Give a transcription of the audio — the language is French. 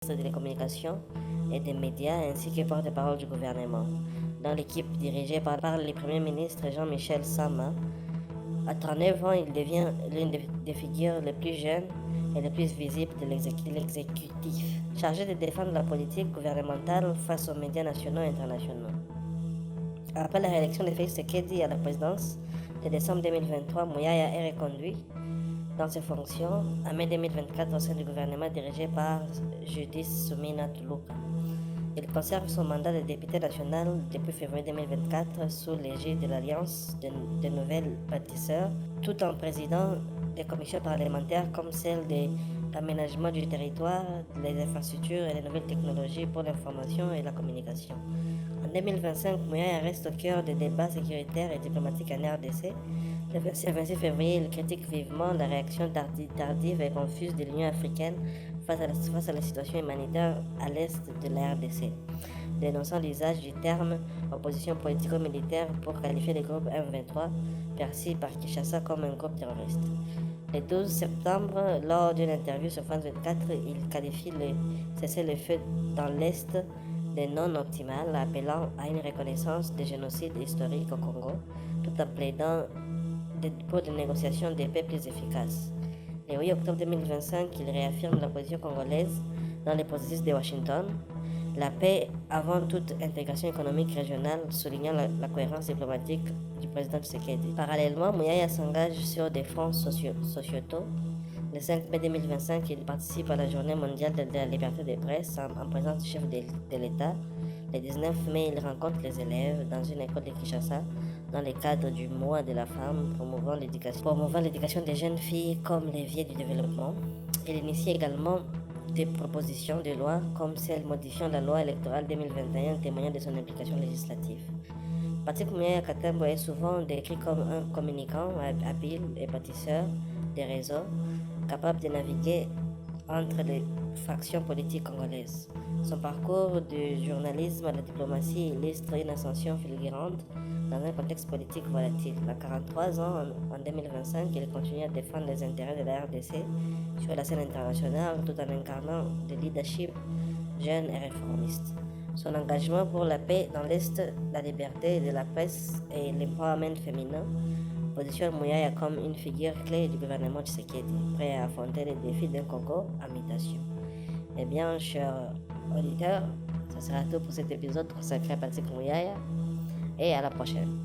des télécommunications et des médias ainsi que porte-parole du gouvernement. Dans l'équipe dirigée par le Premier ministre Jean-Michel Sama, à 39 ans, il devient l'une des figures les plus jeunes et les plus visibles de l'exécutif, chargé de défendre la politique gouvernementale face aux médias nationaux et internationaux. Après la réélection de Félix Tshisekedi à la présidence de décembre 2023, Mouyaya est reconduit dans ses fonctions en mai 2024 au sein du gouvernement dirigé par Judith Suminwa Tuluka. Il conserve son mandat de député national depuis février 2024 sous l'égide de l'Alliance des Nouvelles Bâtisseurs, tout en présidant des commissions parlementaires comme celle de l'aménagement du territoire, des infrastructures et des nouvelles technologies pour l'information et la communication. En 2025, Mouyaya reste au cœur des débats sécuritaires et diplomatiques en RDC. Le 26 février, il critique vivement la réaction tardive et confuse de l'Union africaine face à la situation humanitaire à l'est de la RDC, dénonçant l'usage du terme opposition politico-militaire pour qualifier le groupe M23, perçu par Kinshasa comme un groupe terroriste. Le 12 septembre, lors d'une interview sur France 24, il qualifie le cessez-le-feu dans l'Est de non optimal, appelant à une reconnaissance des génocides historiques au Congo, tout en plaidant pour des négociations de paix plus efficaces. Le 8 octobre 2025, il réaffirme la position congolaise dans le processus de Washington, la paix avant toute intégration économique régionale, soulignant la cohérence diplomatique du président Tshisekedi. Parallèlement, Mouyaya s'engage sur des fronts sociétaux. Le 5 mai 2025, il participe à la journée mondiale de la liberté de presse en présence du chef de l'État. Le 19 mai, il rencontre les élèves dans une école de Kinshasa dans le cadre du mois de la femme, promouvant l'éducation des jeunes filles comme levier du développement. Il initie également des propositions de loi comme celle modifiant la loi électorale 2021, témoignant de son implication législative. Patrick Mouyaya Katembo est souvent décrit comme un communicant habile et bâtisseur des réseaux, capable de naviguer entre les factions politiques congolaises. Son parcours du journalisme à la diplomatie illustre une ascension fulgurante dans un contexte politique volatile. À 43 ans, en 2025, il continue à défendre les intérêts de la RDC sur la scène internationale tout en incarnant le leadership jeune et réformiste. Son engagement pour la paix dans l'Est, la liberté de la presse et l'empowerment féminin positionne Mouyaya comme une figure clé du gouvernement Tshisekedi, prêt à affronter les défis d'un Congo en mutation. Eh bien, chers auditeurs, ce sera tout pour cet épisode consacré à Patrick Mouyaya et à la prochaine.